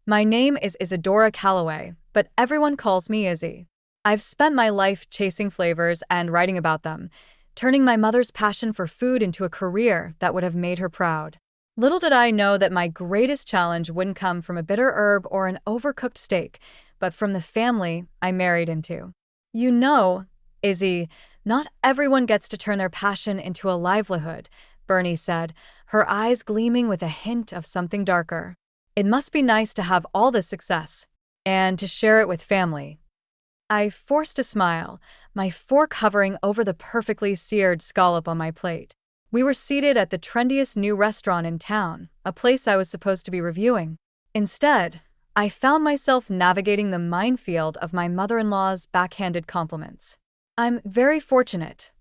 My name is Isadora Calloway, but everyone calls me Izzy. I've spent my life chasing flavors and writing about them, turning my mother's passion for food into a career that would have made her proud. Little did I know that my greatest challenge wouldn't come from a bitter herb or an overcooked steak, but from the family I married into. You know, Izzy, not everyone gets to turn their passion into a livelihood, Bernie said, her eyes gleaming with a hint of something darker. It must be nice to have all this success, and to share it with family. I forced a smile, my fork hovering over the perfectly seared scallop on my plate. We were seated at the trendiest new restaurant in town, a place I was supposed to be reviewing. Instead, I found myself navigating the minefield of my mother-in-law's backhanded compliments. "I'm very fortunate,"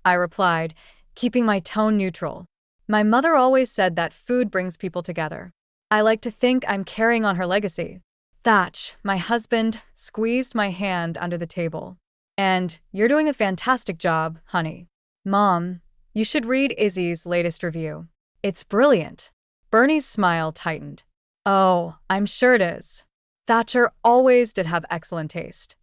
I replied, keeping my tone neutral. "My mother always said that food brings people together. I like to think I'm carrying on her legacy." Thatch, my husband, squeezed my hand under the table. "And you're doing a fantastic job, honey." "Mom, you should read Izzy's latest review. It's brilliant." Bernie's smile tightened. "Oh, I'm sure it is." Thatcher always did have excellent taste.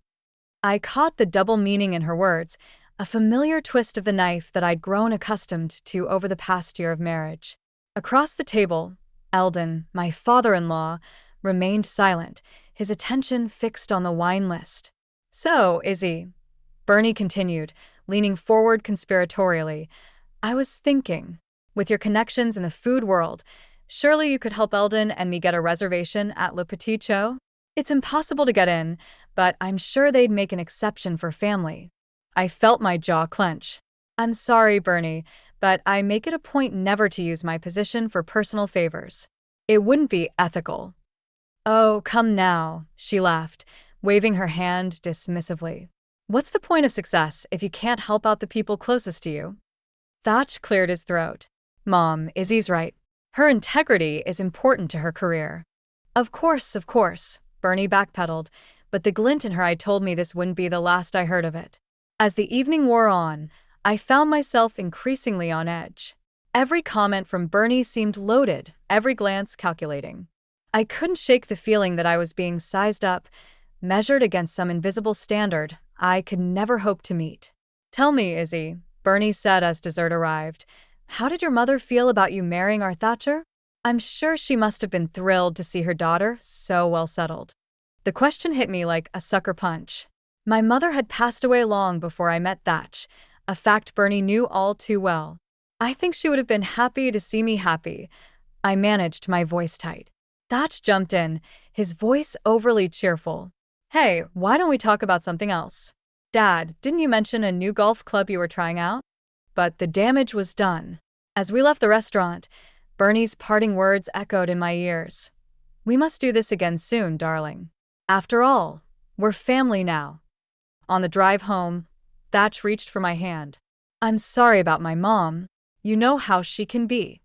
I caught the double meaning in her words, a familiar twist of the knife that I'd grown accustomed to over the past year of marriage. Across the table, Eldon, my father-in-law, remained silent, his attention fixed on the wine list. "So, Izzy," Bernie continued, leaning forward conspiratorially, "I was thinking, with your connections in the food world, surely you could help Eldon and me get a reservation at Le Petit Cho? It's impossible to get in, but I'm sure they'd make an exception for family." I felt my jaw clench. "I'm sorry, Bernie, but I make it a point never to use my position for personal favors. It wouldn't be ethical." "Oh, come now," she laughed, waving her hand dismissively. "What's the point of success if you can't help out the people closest to you?" Thatch cleared his throat. "Mom, Izzy's right. Her integrity is important to her career." Of course," Bernie backpedaled, but the glint in her eye told me this wouldn't be the last I heard of it. As the evening wore on, I found myself increasingly on edge. Every comment from Bernie seemed loaded, every glance calculating. I couldn't shake the feeling that I was being sized up, measured against some invisible standard I could never hope to meet. "Tell me, Izzy," Bernie said as dessert arrived, "how did your mother feel about you marrying our Thatcher? I'm sure she must have been thrilled to see her daughter so well settled." The question hit me like a sucker punch. My mother had passed away long before I met Thatch, a fact Bernie knew all too well. "I think she would have been happy to see me happy." I managed my voice tight. Thatch jumped in, his voice overly cheerful. "Hey, why don't we talk about something else? Dad, didn't you mention a new golf club you were trying out?" But the damage was done. As we left the restaurant, Bernie's parting words echoed in my ears. "We must do this again soon, darling. After all, we're family now." On the drive home, Thatch reached for my hand. "I'm sorry about my mom. You know how she can be."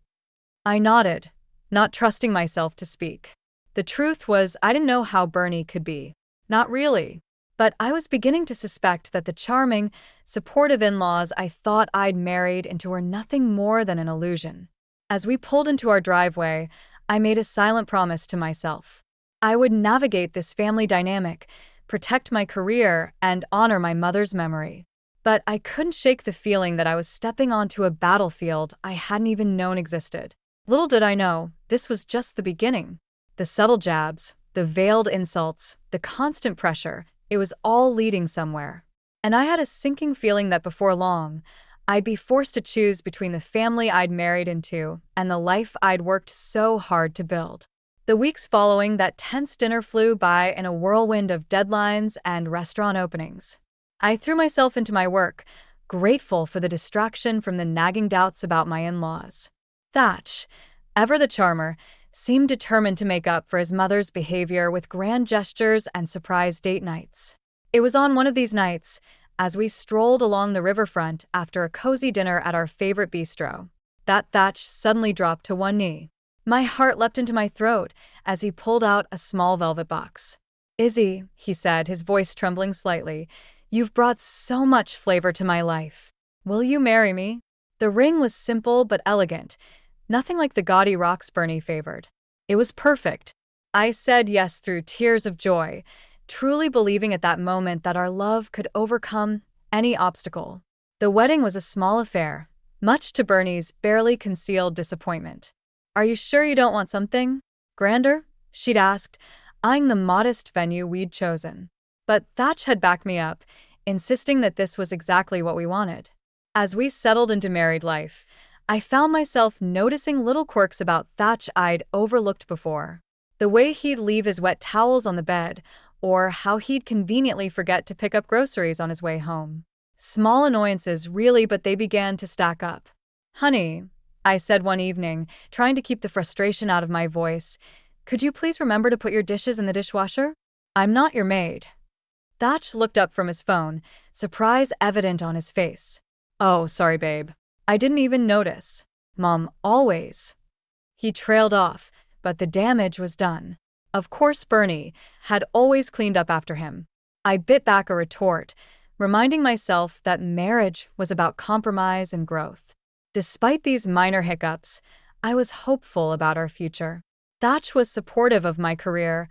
I nodded, not trusting myself to speak. The truth was, I didn't know how Bernie could be. Not really. But I was beginning to suspect that the charming, supportive in-laws I thought I'd married into were nothing more than an illusion. As we pulled into our driveway, I made a silent promise to myself. I would navigate this family dynamic, protect my career, and honor my mother's memory. But I couldn't shake the feeling that I was stepping onto a battlefield I hadn't even known existed. Little did I know, this was just the beginning. The subtle jabs, the veiled insults, the constant pressure, it was all leading somewhere. And I had a sinking feeling that before long, I'd be forced to choose between the family I'd married into and the life I'd worked so hard to build. The weeks following that tense dinner flew by in a whirlwind of deadlines and restaurant openings. I threw myself into my work, grateful for the distraction from the nagging doubts about my in-laws. Thatch, ever the charmer, seemed determined to make up for his mother's behavior with grand gestures and surprise date nights. It was on one of these nights, as we strolled along the riverfront after a cozy dinner at our favorite bistro, that Thatch suddenly dropped to one knee. My heart leapt into my throat as he pulled out a small velvet box. "Izzy," he said, his voice trembling slightly, "you've brought so much flavor to my life. Will you marry me?" The ring was simple but elegant, nothing like the gaudy rocks Bernie favored. It was perfect, I said yes through tears of joy, truly believing at that moment that our love could overcome any obstacle. The wedding was a small affair, much to Bernie's barely concealed disappointment. "Are you sure you don't want something grander?" she'd asked, eyeing the modest venue we'd chosen. But Thatch had backed me up, insisting that this was exactly what we wanted. As we settled into married life, I found myself noticing little quirks about Thatch I'd overlooked before. The way he'd leave his wet towels on the bed, or how he'd conveniently forget to pick up groceries on his way home. Small annoyances, really, but they began to stack up. "Honey," I said one evening, trying to keep the frustration out of my voice, "could you please remember to put your dishes in the dishwasher? I'm not your maid." Thatch looked up from his phone, surprise evident on his face. "Oh, sorry, babe. I didn't even notice. Mom, always." He trailed off, but the damage was done. Of course, Bernie had always cleaned up after him. I bit back a retort, reminding myself that marriage was about compromise and growth. Despite these minor hiccups, I was hopeful about our future. Thatch was supportive of my career,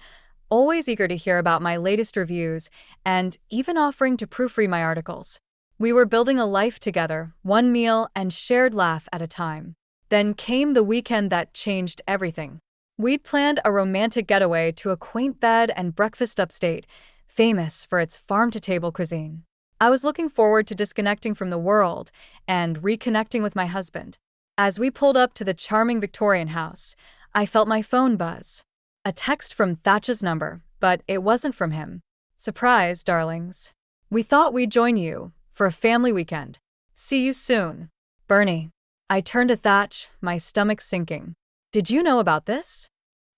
always eager to hear about my latest reviews, and even offering to proofread my articles. We were building a life together, one meal and shared laugh at a time. Then came the weekend that changed everything. We'd planned a romantic getaway to a quaint bed and breakfast upstate, famous for its farm-to-table cuisine. I was looking forward to disconnecting from the world and reconnecting with my husband. As we pulled up to the charming Victorian house, I felt my phone buzz. A text from Thatch's number, but it wasn't from him. "Surprise, darlings. We thought we'd join you for a family weekend. See you soon. Bernie." I turned to Thatch, my stomach sinking. "Did you know about this?"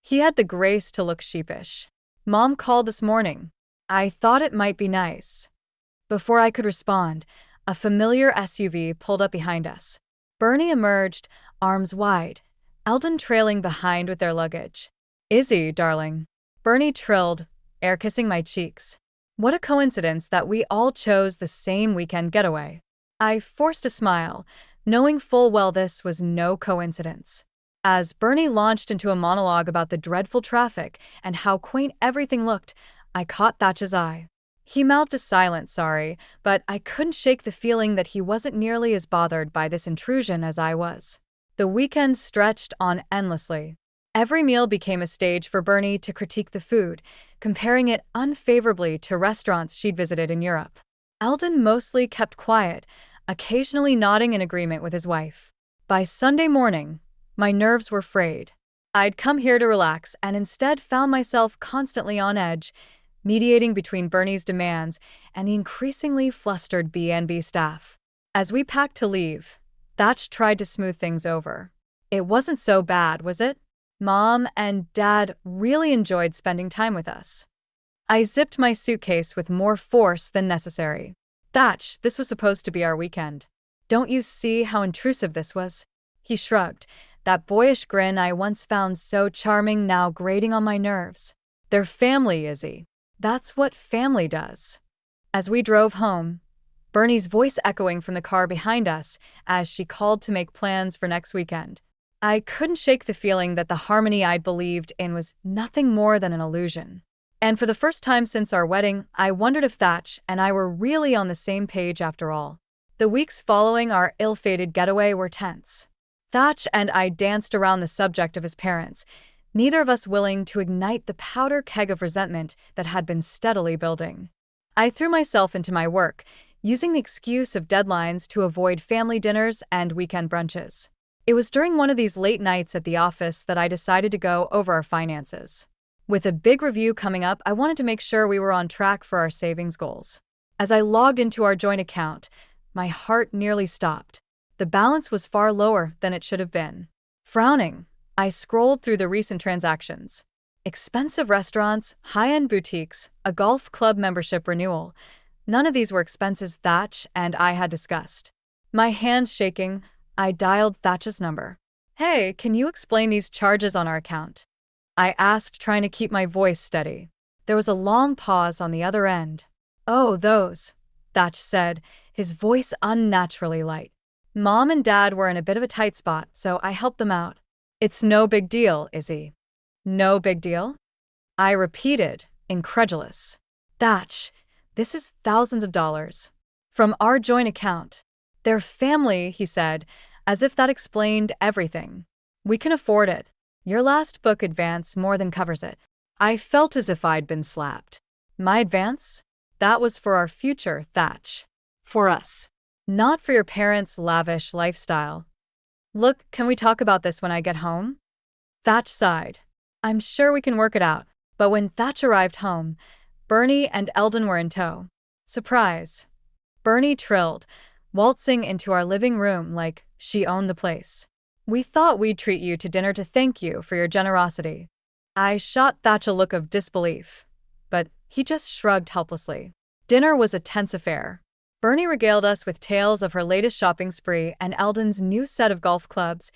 He had the grace to look sheepish. "Mom called this morning. I thought it might be nice." Before I could respond, a familiar SUV pulled up behind us. Bernie emerged, arms wide, Eldon trailing behind with their luggage. "Izzy, darling," Bernie trilled, air kissing my cheeks. What a coincidence that we all chose the same weekend getaway. I forced a smile, knowing full well this was no coincidence. As Bernie launched into a monologue about the dreadful traffic and how quaint everything looked, I caught Thatch's eye. He mouthed a silent sorry, but I couldn't shake the feeling that he wasn't nearly as bothered by this intrusion as I was. The weekend stretched on endlessly. Every meal became a stage for Bernie to critique the food, comparing it unfavorably to restaurants she'd visited in Europe. Eldon mostly kept quiet, occasionally nodding in agreement with his wife. By Sunday morning, my nerves were frayed. I'd come here to relax and instead found myself constantly on edge, mediating between Bernie's demands and the increasingly flustered B&B staff. As we packed to leave, Thatch tried to smooth things over. "It wasn't so bad, was it? Mom and Dad really enjoyed spending time with us." I zipped my suitcase with more force than necessary. "Thatch, this was supposed to be our weekend. Don't you see how intrusive this was?" He shrugged, that boyish grin I once found so charming now grating on my nerves. "They're family, Izzy. That's what family does." As we drove home, Bernie's voice echoing from the car behind us as she called to make plans for next weekend. I couldn't shake the feeling that the harmony I'd believed in was nothing more than an illusion. And for the first time since our wedding, I wondered if Thatch and I were really on the same page after all. The weeks following our ill-fated getaway were tense. Thatch and I danced around the subject of his parents, neither of us willing to ignite the powder keg of resentment that had been steadily building. I threw myself into my work, using the excuse of deadlines to avoid family dinners and weekend brunches. It was during one of these late nights at the office that I decided to go over our finances. With a big review coming up, I wanted to make sure we were on track for our savings goals. As I logged into our joint account, my heart nearly stopped. The balance was far lower than it should have been. Frowning, I scrolled through the recent transactions. Expensive restaurants, high-end boutiques, a golf club membership renewal. None of these were expenses Thatch and I had discussed. My hands shaking, I dialed Thatch's number. "Hey, can you explain these charges on our account?" I asked, trying to keep my voice steady. There was a long pause on the other end. "Oh, those," Thatch said, his voice unnaturally light. "Mom and Dad were in a bit of a tight spot, so I helped them out." "It's no big deal, Izzy." "No big deal?" I repeated, incredulous. Thatch, this is thousands of dollars. From our joint account. Their family, he said, as if that explained everything. We can afford it. Your last book advance more than covers it. I felt as if I'd been slapped. My advance? That was for our future, Thatch. For us. Not for your parents' lavish lifestyle. Look, can we talk about this when I get home? Thatch sighed. I'm sure we can work it out. But when Thatch arrived home, Bernie and Eldon were in tow. Surprise. Bernie trilled, waltzing into our living room like she owned the place. We thought we'd treat you to dinner to thank you for your generosity. I shot Thatch a look of disbelief, but he just shrugged helplessly. Dinner was a tense affair. Bernie regaled us with tales of her latest shopping spree and Eldon's new set of golf clubs,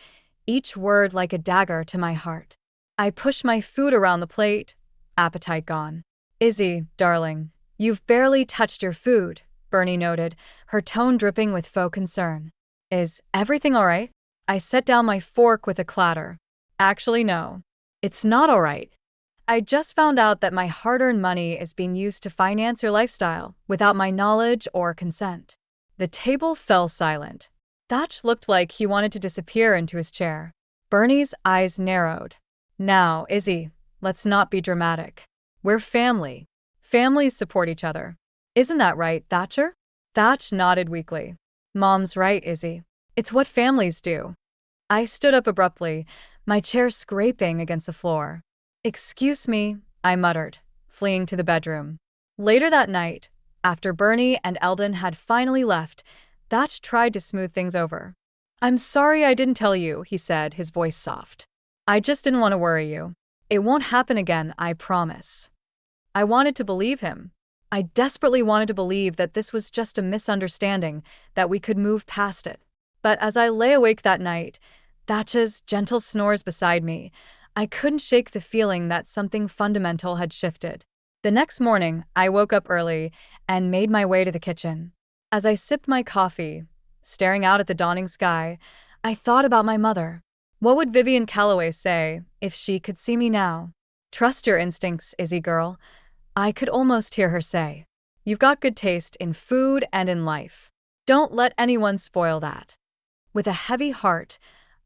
each word like a dagger to my heart. I pushed my food around the plate, appetite gone. Izzy, darling, you've barely touched your food, Bernie noted, her tone dripping with faux concern. Is everything all right? I set down my fork with a clatter. Actually, no. It's not all right. I just found out that my hard-earned money is being used to finance your lifestyle without my knowledge or consent. The table fell silent. Thatch looked like he wanted to disappear into his chair. Bernie's eyes narrowed. Now, Izzy, let's not be dramatic. We're family. Families support each other. Isn't that right, Thatcher? Thatch nodded weakly. Mom's right, Izzy. It's what families do. I stood up abruptly, my chair scraping against the floor. Excuse me, I muttered, fleeing to the bedroom. Later that night, after Bernie and Eldon had finally left, Thatch tried to smooth things over. I'm sorry I didn't tell you, he said, his voice soft. I just didn't want to worry you. It won't happen again, I promise. I wanted to believe him. I desperately wanted to believe that this was just a misunderstanding, that we could move past it. But as I lay awake that night, Thatch's gentle snores beside me, I couldn't shake the feeling that something fundamental had shifted. The next morning, I woke up early and made my way to the kitchen. As I sipped my coffee, staring out at the dawning sky, I thought about my mother. What would Vivian Calloway say if she could see me now? Trust your instincts, Izzy girl. I could almost hear her say. You've got good taste in food and in life. Don't let anyone spoil that. With a heavy heart,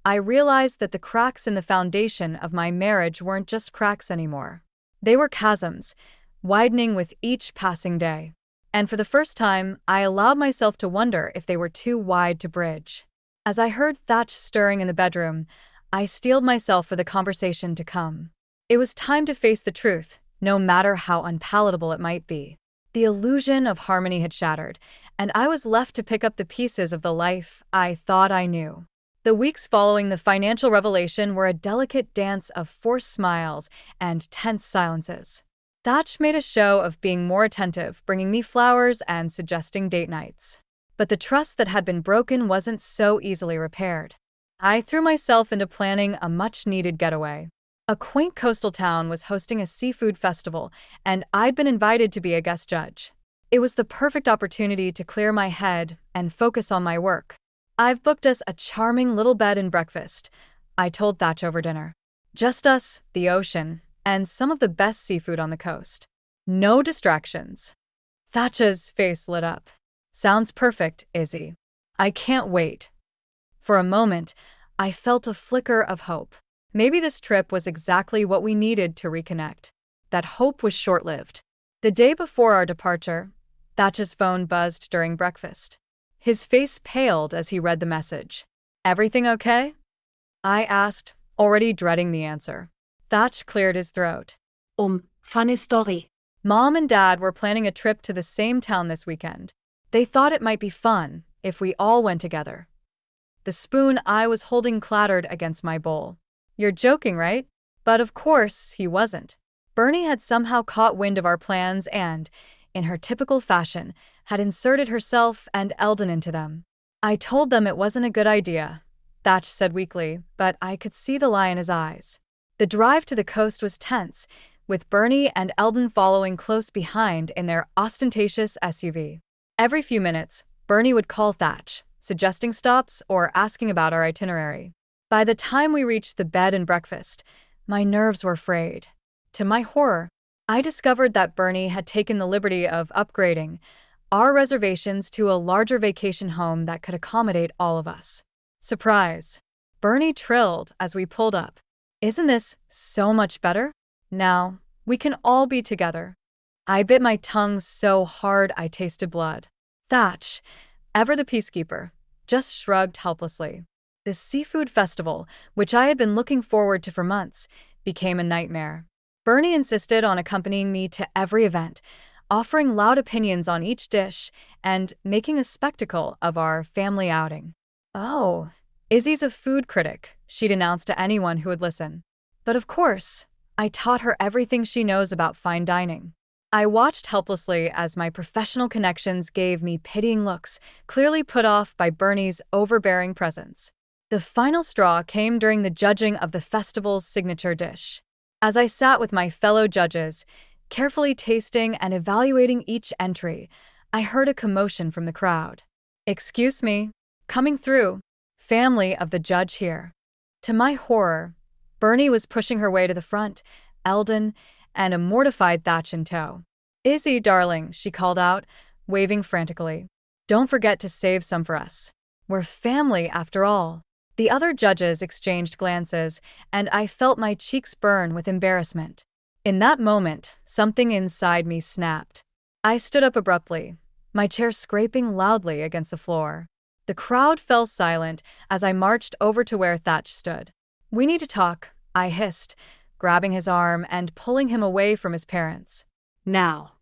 I realized that the cracks in the foundation of my marriage weren't just cracks anymore. They were chasms, widening with each passing day. And for the first time, I allowed myself to wonder if they were too wide to bridge. As I heard Thatch stirring in the bedroom, I steeled myself for the conversation to come. It was time to face the truth, no matter how unpalatable it might be. The illusion of harmony had shattered, and I was left to pick up the pieces of the life I thought I knew. The weeks following the financial revelation were a delicate dance of forced smiles and tense silences. Thatch made a show of being more attentive, bringing me flowers and suggesting date nights. But the trust that had been broken wasn't so easily repaired. I threw myself into planning a much-needed getaway. A quaint coastal town was hosting a seafood festival, and I'd been invited to be a guest judge. It was the perfect opportunity to clear my head and focus on my work. I've booked us a charming little bed and breakfast, I told Thatch over dinner. Just us, the ocean, and some of the best seafood on the coast. No distractions. Thatch's face lit up. Sounds perfect, Izzy. I can't wait. For a moment, I felt a flicker of hope. Maybe this trip was exactly what we needed to reconnect. That hope was short-lived. The day before our departure, Thatch's phone buzzed during breakfast. His face paled as he read the message. Everything okay? I asked, already dreading the answer. Thatch cleared his throat. Funny story. Mom and Dad were planning a trip to the same town this weekend. They thought it might be fun if we all went together. The spoon I was holding clattered against my bowl. You're joking, right? But of course, he wasn't. Bernie had somehow caught wind of our plans and, in her typical fashion, had inserted herself and Eldon into them. I told them it wasn't a good idea, Thatch said weakly, but I could see the lie in his eyes. The drive to the coast was tense, with Bernie and Eldon following close behind in their ostentatious SUV. Every few minutes, Bernie would call Thatch, suggesting stops or asking about our itinerary. By the time we reached the bed and breakfast, my nerves were frayed. To my horror, I discovered that Bernie had taken the liberty of upgrading our reservations to a larger vacation home that could accommodate all of us. Surprise! Bernie trilled as we pulled up. Isn't this so much better? Now, we can all be together. I bit my tongue so hard I tasted blood. Thatch, ever the peacekeeper, just shrugged helplessly. The seafood festival, which I had been looking forward to for months, became a nightmare. Bernie insisted on accompanying me to every event, offering loud opinions on each dish and making a spectacle of our family outing. Oh, Izzy's a food critic, she'd announce to anyone who would listen. But of course, I taught her everything she knows about fine dining. I watched helplessly as my professional connections gave me pitying looks, clearly put off by Bernie's overbearing presence. The final straw came during the judging of the festival's signature dish. As I sat with my fellow judges, carefully tasting and evaluating each entry, I heard a commotion from the crowd. "Excuse me, coming through. Family of the judge here." To my horror, Bernie was pushing her way to the front, Eldon and a mortified Thatch in tow. "Izzy, darling," she called out, waving frantically. "Don't forget to save some for us. We're family after all." The other judges exchanged glances, and I felt my cheeks burn with embarrassment. In that moment, something inside me snapped. I stood up abruptly, my chair scraping loudly against the floor. The crowd fell silent as I marched over to where Thatch stood. "We need to talk," I hissed, grabbing his arm and pulling him away from his parents. Now.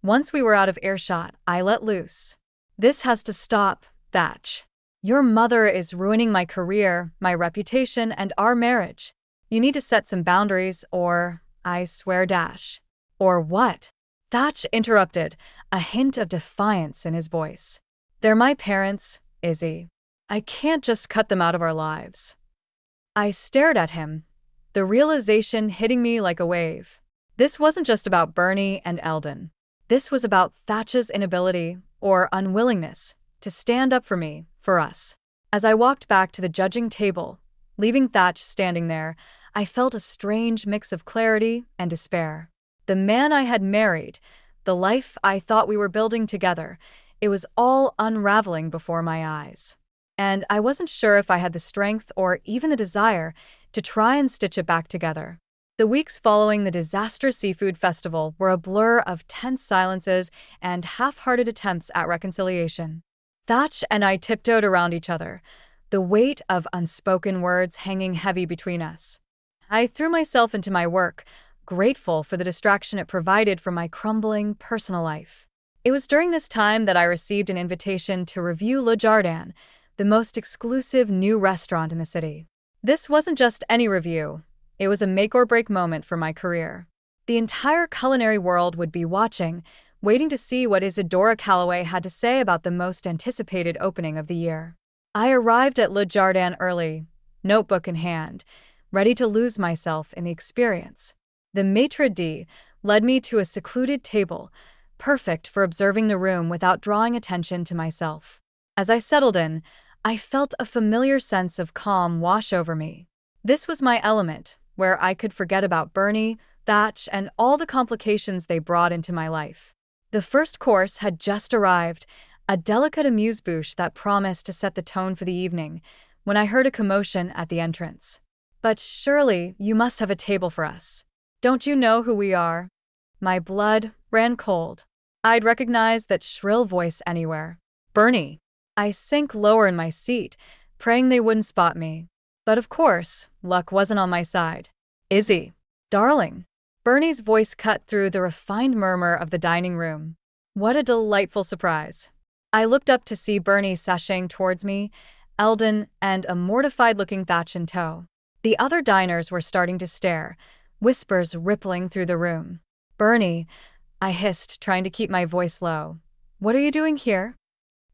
Once we were out of earshot, I let loose. "This has to stop, Thatch. Your mother is ruining my career, my reputation, and our marriage. You need to set some boundaries or, I swear dash." "Or what?" Thatch interrupted, a hint of defiance in his voice. "They're my parents, Izzy. I can't just cut them out of our lives." I stared at him, the realization hitting me like a wave. This wasn't just about Bernie and Eldon. This was about Thatch's inability, or unwillingness, to stand up for me, for us. As I walked back to the judging table, leaving Thatch standing there, I felt a strange mix of clarity and despair. The man I had married, the life I thought we were building together, it was all unraveling before my eyes. And I wasn't sure if I had the strength or even the desire to try and stitch it back together. The weeks following the disastrous seafood festival were a blur of tense silences and half-hearted attempts at reconciliation. Thatch and I tiptoed around each other, the weight of unspoken words hanging heavy between us. I threw myself into my work, grateful for the distraction it provided from my crumbling personal life. It was during this time that I received an invitation to review Le Jardin, the most exclusive new restaurant in the city. This wasn't just any review, it was a make-or-break moment for my career. The entire culinary world would be watching, waiting to see what Isadora Calloway had to say about the most anticipated opening of the year. I arrived at Le Jardin early, notebook in hand, ready to lose myself in the experience. The maitre d' led me to a secluded table, perfect for observing the room without drawing attention to myself. As I settled in, I felt a familiar sense of calm wash over me. This was my element, where I could forget about Bernie, Thatch, and all the complications they brought into my life. The first course had just arrived, a delicate amuse-bouche that promised to set the tone for the evening, when I heard a commotion at the entrance. "But surely you must have a table for us. Don't you know who we are?" My blood ran cold. I'd recognize that shrill voice anywhere. "Bernie." I sank lower in my seat, praying they wouldn't spot me. But of course, luck wasn't on my side. "Izzy, darling." Bernie's voice cut through the refined murmur of the dining room. What a delightful surprise. I looked up to see Bernie sashaying towards me, Eldon, and a mortified-looking Thatch in tow. The other diners were starting to stare, whispers rippling through the room. "Bernie," I hissed, trying to keep my voice low. "What are you doing here?"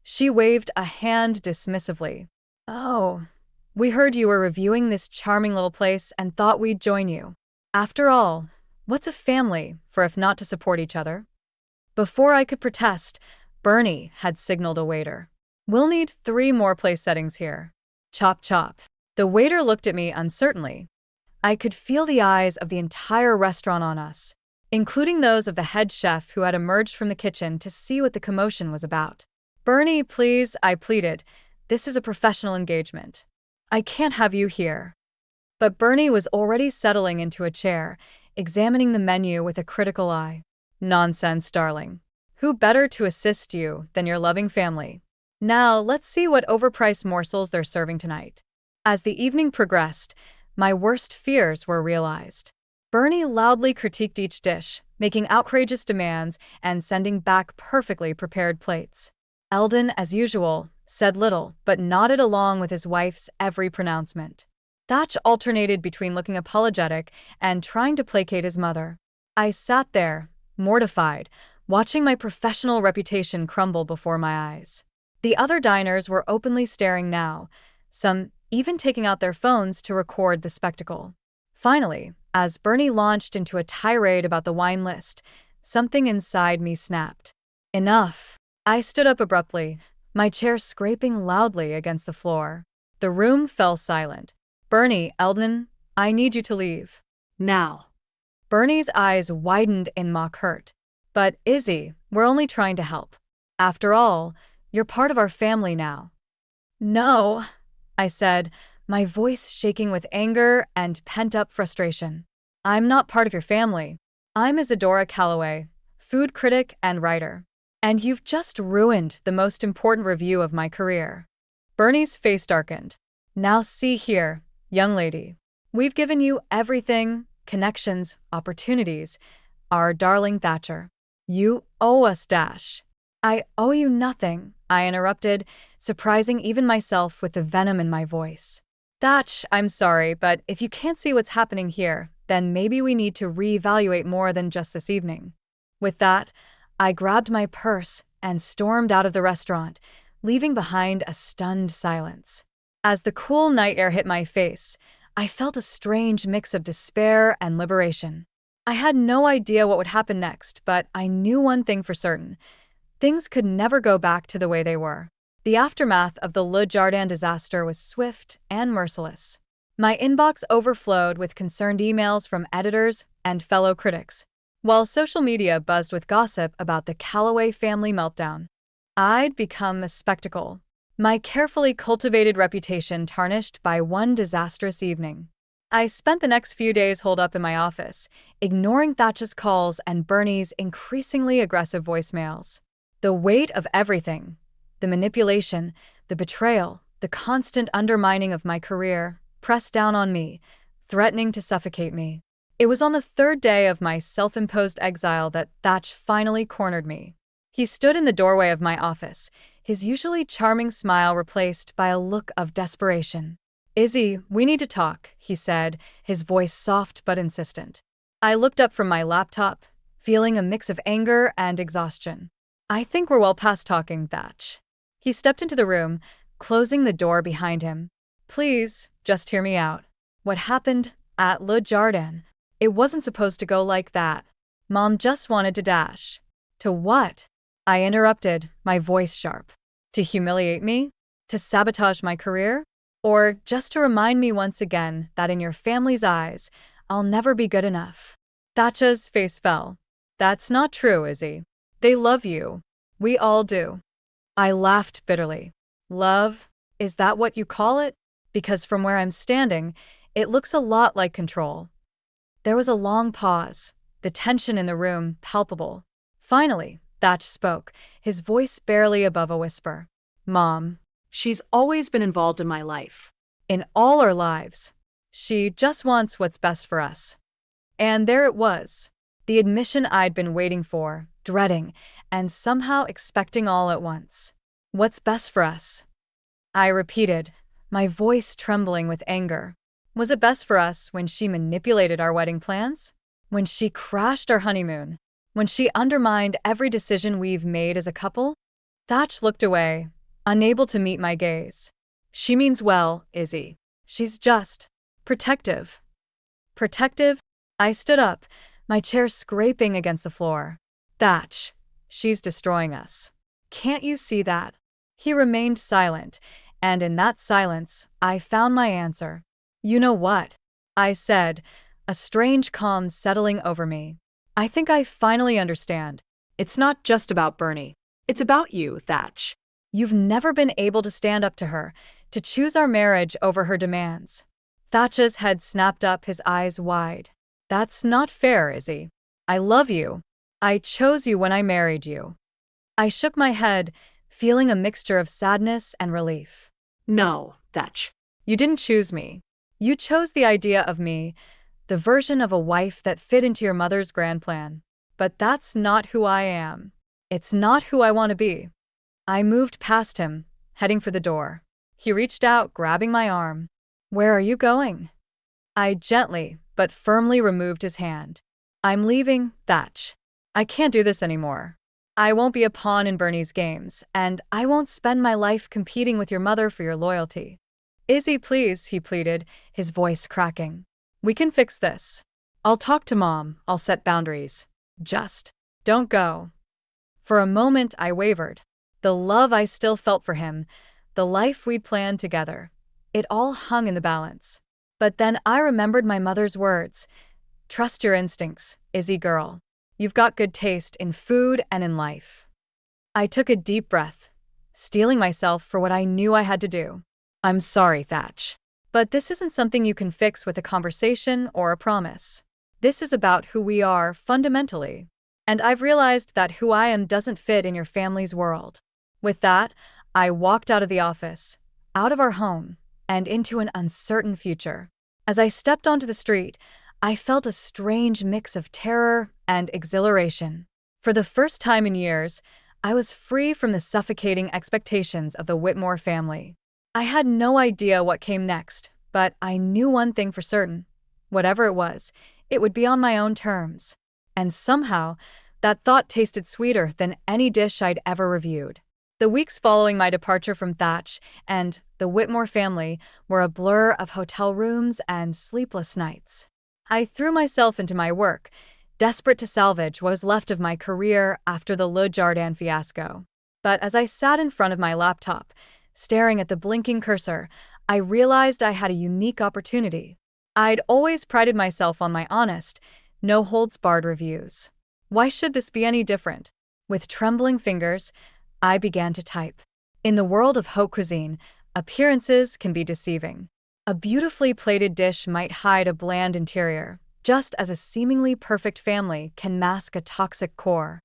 She waved a hand dismissively. "Oh, we heard you were reviewing this charming little place and thought we'd join you. After all, what's a family for if not to support each other?" Before I could protest, Bernie had signaled a waiter. "We'll need 3 more place settings here." Chop chop. The waiter looked at me uncertainly. I could feel the eyes of the entire restaurant on us, including those of the head chef who had emerged from the kitchen to see what the commotion was about. "Bernie, please," I pleaded. "This is a professional engagement. I can't have you here." But Bernie was already settling into a chair, examining the menu with a critical eye. "Nonsense, darling. Who better to assist you than your loving family? Now, let's see what overpriced morsels they're serving tonight." As the evening progressed, my worst fears were realized. Bernie loudly critiqued each dish, making outrageous demands and sending back perfectly prepared plates. Eldon, as usual, said little, but nodded along with his wife's every pronouncement. Thatch alternated between looking apologetic and trying to placate his mother. I sat there, mortified, watching my professional reputation crumble before my eyes. The other diners were openly staring now, some even taking out their phones to record the spectacle. Finally, as Bernie launched into a tirade about the wine list, something inside me snapped. Enough. I stood up abruptly, my chair scraping loudly against the floor. The room fell silent. "Bernie, Eldon, I need you to leave." Now. Bernie's eyes widened in mock hurt. "But, Izzy, we're only trying to help. After all, you're part of our family now." "No," I said, my voice shaking with anger and pent-up frustration. "I'm not part of your family. I'm Isadora Calloway, food critic and writer. And you've just ruined the most important review of my career." Bernie's face darkened. "Now see here, young lady. We've given you everything, connections, opportunities, our darling Thatcher. You owe us dash." "I owe you nothing," I interrupted, surprising even myself with the venom in my voice. "Thatch, I'm sorry, but if you can't see what's happening here, then maybe we need to reevaluate more than just this evening." With that, I grabbed my purse and stormed out of the restaurant, leaving behind a stunned silence. As the cool night air hit my face, I felt a strange mix of despair and liberation. I had no idea what would happen next, but I knew one thing for certain. Things could never go back to the way they were. The aftermath of the Le Jardin disaster was swift and merciless. My inbox overflowed with concerned emails from editors and fellow critics, while social media buzzed with gossip about the Calloway family meltdown. I'd become a spectacle, my carefully cultivated reputation tarnished by one disastrous evening. I spent the next few days holed up in my office, ignoring Thatch's calls and Bernie's increasingly aggressive voicemails. The weight of everything, the manipulation, the betrayal, the constant undermining of my career, pressed down on me, threatening to suffocate me. It was on the third day of my self-imposed exile that Thatch finally cornered me. He stood in the doorway of my office, his usually charming smile replaced by a look of desperation. "Izzy, we need to talk," he said, his voice soft but insistent. I looked up from my laptop, feeling a mix of anger and exhaustion. "I think we're well past talking, Thatch." He stepped into the room, closing the door behind him. "Please, just hear me out. What happened at Le Jardin? It wasn't supposed to go like that. Mom just wanted to dash." "To what?" I interrupted, my voice sharp. "To humiliate me? To sabotage my career? Or just to remind me once again that in your family's eyes, I'll never be good enough?" Thatch's face fell. "That's not true, Izzy. They love you. We all do." I laughed bitterly. "Love? Is that what you call it? Because from where I'm standing, it looks a lot like control." There was a long pause, the tension in the room palpable. Finally, Thatch spoke, his voice barely above a whisper. "Mom, She's always been involved in my life. in all our lives, she just wants what's best for us." And there it was, the admission I'd been waiting for, dreading, and somehow expecting all at once. "What's best for us?" I repeated, my voice trembling with anger. Was it best for us when she manipulated our wedding plans? When she crashed our honeymoon? When she undermined every decision we've made as a couple? Thatch looked away, unable to meet my gaze. "She means well, Izzy. She's just protective." "Protective?" I stood up, my chair scraping against the floor. "Thatch, she's destroying us. Can't you see that?" He remained silent, and in that silence, I found my answer. "You know what?" I said, a strange calm settling over me. I think I finally understand. It's not just about Bernie. It's about you, Thatch. You've never been able to stand up to her, to choose our marriage over her demands. Thatch's head snapped up, his eyes wide. That's not fair, Izzy. I love you. I chose you when I married you. I shook my head, feeling a mixture of sadness and relief. No, Thatch. You didn't choose me. You chose the idea of me, the version of a wife that fit into your mother's grand plan. But that's not who I am. It's not who I want to be. I moved past him, heading for the door. He reached out, grabbing my arm. Where are you going? I gently, but firmly removed his hand. I'm leaving, Thatch. I can't do this anymore. I won't be a pawn in Bernie's games, and I won't spend my life competing with your mother for your loyalty. Izzy, please, he pleaded, his voice cracking. We can fix this. I'll talk to Mom, I'll set boundaries. Just don't go. For a moment, I wavered. The love I still felt for him, the life we'd planned together, it all hung in the balance. But then I remembered my mother's words. Trust your instincts, Izzy girl. You've got good taste in food and in life. I took a deep breath, steeling myself for what I knew I had to do. I'm sorry, Thatch. But this isn't something you can fix with a conversation or a promise. This is about who we are fundamentally. And I've realized that who I am doesn't fit in your family's world. With that, I walked out of the office, out of our home, and into an uncertain future. As I stepped onto the street, I felt a strange mix of terror and exhilaration. For the first time in years, I was free from the suffocating expectations of the Whitmore family. I had no idea what came next, but I knew one thing for certain. Whatever it was, it would be on my own terms. And somehow, that thought tasted sweeter than any dish I'd ever reviewed. The weeks following my departure from Thatch and the Whitmore family were a blur of hotel rooms and sleepless nights. I threw myself into my work, desperate to salvage what was left of my career after the Le Jardin fiasco. But as I sat in front of my laptop, staring at the blinking cursor, I realized I had a unique opportunity. I'd always prided myself on my honest, no-holds-barred reviews. Why should this be any different? With trembling fingers, I began to type. In the world of haute cuisine, appearances can be deceiving. A beautifully plated dish might hide a bland interior, just as a seemingly perfect family can mask a toxic core.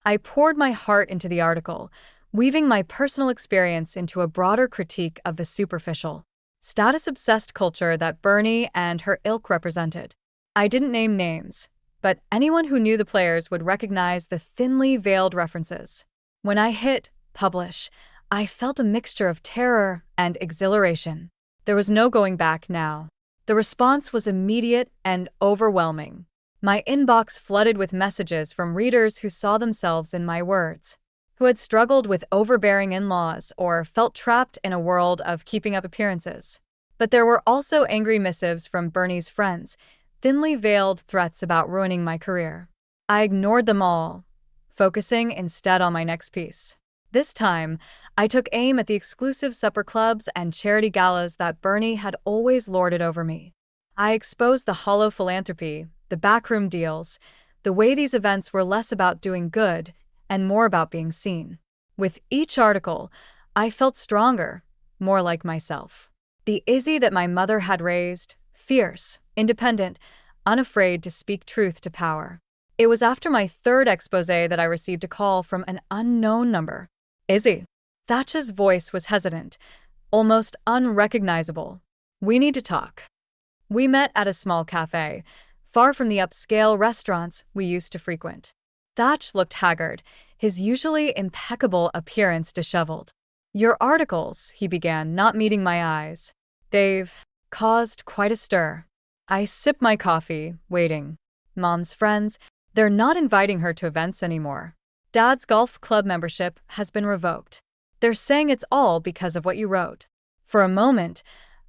I poured my heart into the article, weaving my personal experience into a broader critique of the superficial, status-obsessed culture that Bernie and her ilk represented. I didn't name names, but anyone who knew the players would recognize the thinly veiled references. When I hit publish, I felt a mixture of terror and exhilaration. There was no going back now. The response was immediate and overwhelming. My inbox flooded with messages from readers who saw themselves in my words, who had struggled with overbearing in-laws or felt trapped in a world of keeping up appearances. But there were also angry missives from Bernie's friends, thinly veiled threats about ruining my career. I ignored them all, focusing instead on my next piece. This time, I took aim at the exclusive supper clubs and charity galas that Bernie had always lorded over me. I exposed the hollow philanthropy, the backroom deals, the way these events were less about doing good and more about being seen. With each article, I felt stronger, more like myself. The Izzy that my mother had raised, fierce, independent, unafraid to speak truth to power. It was after my third expose that I received a call from an unknown number. Izzy. Thatch's voice was hesitant, almost unrecognizable. We need to talk. We met at a small cafe, far from the upscale restaurants we used to frequent. Thatch looked haggard, his usually impeccable appearance disheveled. Your articles, he began, not meeting my eyes. They've caused quite a stir. I sipped my coffee, waiting. Mom's friends, they're not inviting her to events anymore. Dad's golf club membership has been revoked. They're saying it's all because of what you wrote. For a moment,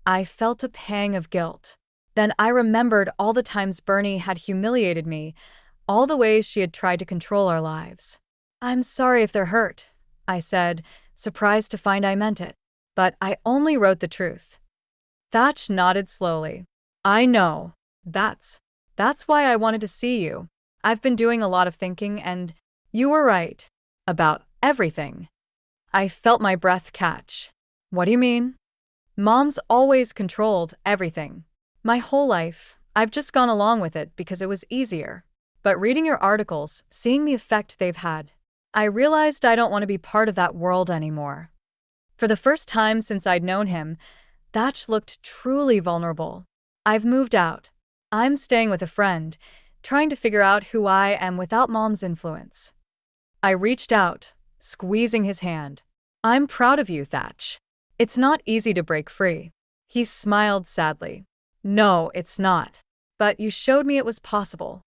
I felt a pang of guilt. Then I remembered all the times Bernie had humiliated me, all the ways she had tried to control our lives. I'm sorry if they're hurt, I said, surprised to find I meant it. But I only wrote the truth. Thatch nodded slowly. I know. That's that's why I wanted to see you. I've been doing a lot of thinking and you were right. About everything. I felt my breath catch. What do you mean? Mom's always controlled everything. My whole life, I've just gone along with it because it was easier. But reading your articles, seeing the effect they've had, I realized I don't want to be part of that world anymore. For the first time since I'd known him, Thatch looked truly vulnerable. I've moved out. I'm staying with a friend, trying to figure out who I am without Mom's influence. I reached out, squeezing his hand. I'm proud of you, Thatch. It's not easy to break free. He smiled sadly. No, it's not. But you showed me it was possible.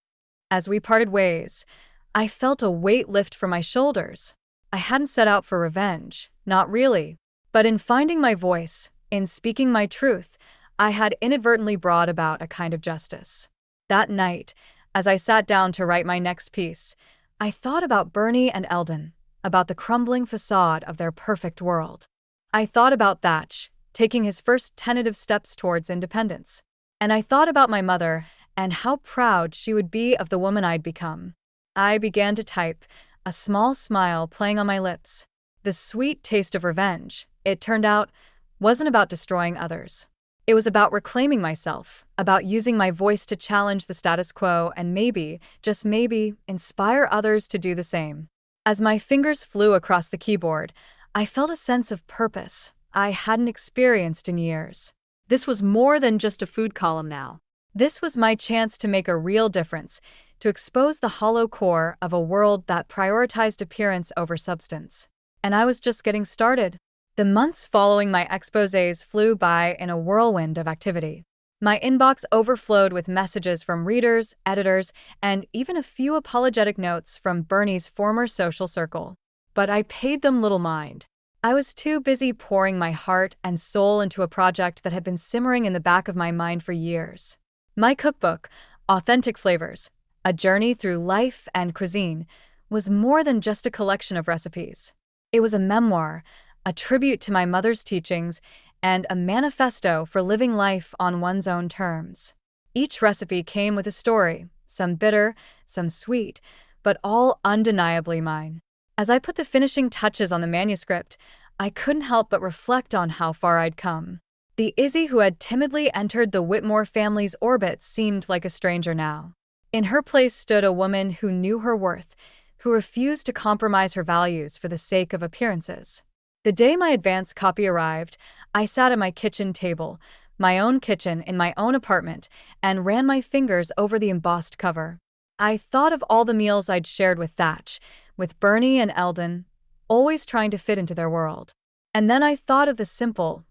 As we parted ways, I felt a weight lift from my shoulders. I hadn't set out for revenge, not really. But in finding my voice, in speaking my truth, I had inadvertently brought about a kind of justice. That night, as I sat down to write my next piece, I thought about Bernie and Eldon, about the crumbling facade of their perfect world. I thought about Thatch, taking his first tentative steps towards independence. And I thought about my mother and how proud she would be of the woman I'd become. I began to type, a small smile playing on my lips. The sweet taste of revenge, it turned out, wasn't about destroying others. It was about reclaiming myself, about using my voice to challenge the status quo and maybe, just maybe, inspire others to do the same. As my fingers flew across the keyboard, I felt a sense of purpose I hadn't experienced in years. This was more than just a food column now. This was my chance to make a real difference, to expose the hollow core of a world that prioritized appearance over substance. And I was just getting started. The months following my exposés flew by in a whirlwind of activity. My inbox overflowed with messages from readers, editors, and even a few apologetic notes from Bernie's former social circle. But I paid them little mind. I was too busy pouring my heart and soul into a project that had been simmering in the back of my mind for years. My cookbook, Authentic Flavors, A Journey Through Life and Cuisine, was more than just a collection of recipes. It was a memoir, a tribute to my mother's teachings, and a manifesto for living life on one's own terms. Each recipe came with a story, some bitter, some sweet, but all undeniably mine. As I put the finishing touches on the manuscript, I couldn't help but reflect on how far I'd come. The Izzy who had timidly entered the Whitmore family's orbit seemed like a stranger now. In her place stood a woman who knew her worth, who refused to compromise her values for the sake of appearances. The day my advance copy arrived, I sat at my kitchen table, my own kitchen in my own apartment, and ran my fingers over the embossed cover. I thought of all the meals I'd shared with Thatch, with Bernie and Eldon, always trying to fit into their world. And then I thought of the simple,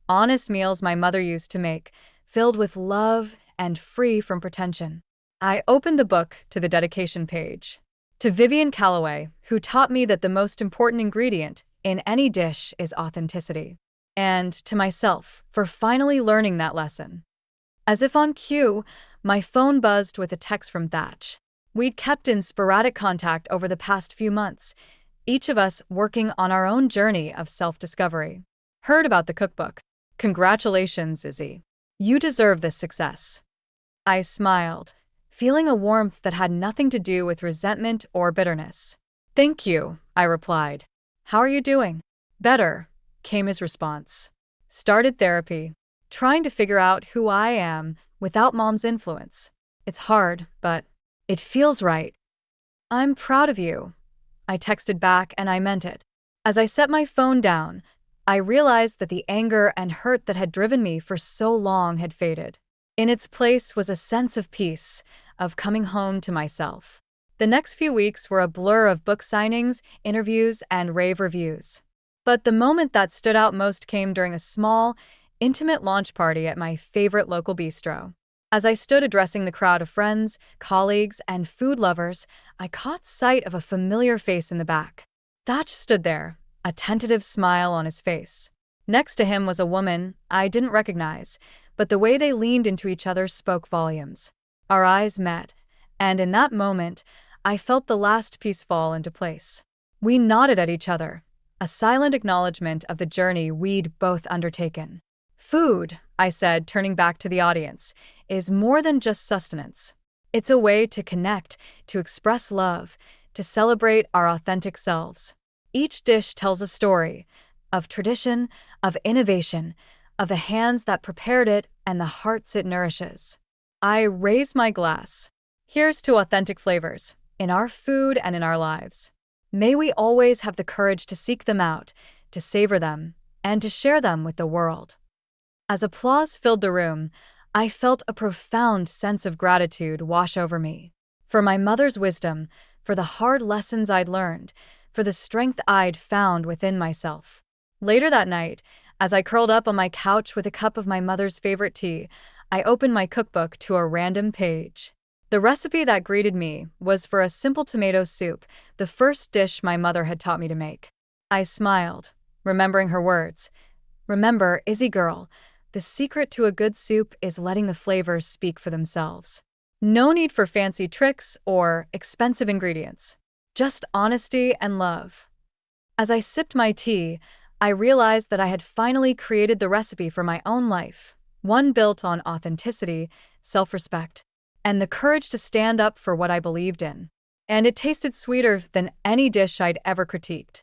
honest meals my mother used to make, filled with love and free from pretension. I opened the book to the dedication page. To Vivian Calloway, who taught me that the most important ingredient in any dish is authenticity. And to myself, for finally learning that lesson. As if on cue, my phone buzzed with a text from Thatch. We'd kept in sporadic contact over the past few months, each of us working on our own journey of self-discovery. Heard about the cookbook. Congratulations, Izzy. You deserve this success. I smiled, feeling a warmth that had nothing to do with resentment or bitterness. Thank you, I replied. How are you doing? Better, came his response. Started therapy, trying to figure out who I am without Mom's influence. It's hard, but it feels right. I'm proud of you. I texted back and I meant it. As I set my phone down, I realized that the anger and hurt that had driven me for so long had faded. In its place was a sense of peace, of coming home to myself. The next few weeks were a blur of book signings, interviews, and rave reviews. But the moment that stood out most came during a small, intimate launch party at my favorite local bistro. As I stood addressing the crowd of friends, colleagues, and food lovers, I caught sight of a familiar face in the back. Thatch stood there, a tentative smile on his face. Next to him was a woman I didn't recognize, but the way they leaned into each other spoke volumes. Our eyes met, and in that moment, I felt the last piece fall into place. We nodded at each other, a silent acknowledgement of the journey we'd both undertaken. Food, I said, turning back to the audience, is more than just sustenance. It's a way to connect, to express love, to celebrate our authentic selves. Each dish tells a story of tradition, of innovation, of the hands that prepared it and the hearts it nourishes. I raise my glass. Here's to authentic flavors, in our food and in our lives. May we always have the courage to seek them out, to savor them, and to share them with the world. As applause filled the room, I felt a profound sense of gratitude wash over me. For my mother's wisdom, for the hard lessons I'd learned, for the strength I'd found within myself. Later that night, as I curled up on my couch with a cup of my mother's favorite tea, I opened my cookbook to a random page. The recipe that greeted me was for a simple tomato soup, the first dish my mother had taught me to make. I smiled, remembering her words. Remember, Izzy girl, the secret to a good soup is letting the flavors speak for themselves. No need for fancy tricks or expensive ingredients. Just honesty and love. As I sipped my tea, I realized that I had finally created the recipe for my own life, one built on authenticity, self-respect, and the courage to stand up for what I believed in. And it tasted sweeter than any dish I'd ever critiqued.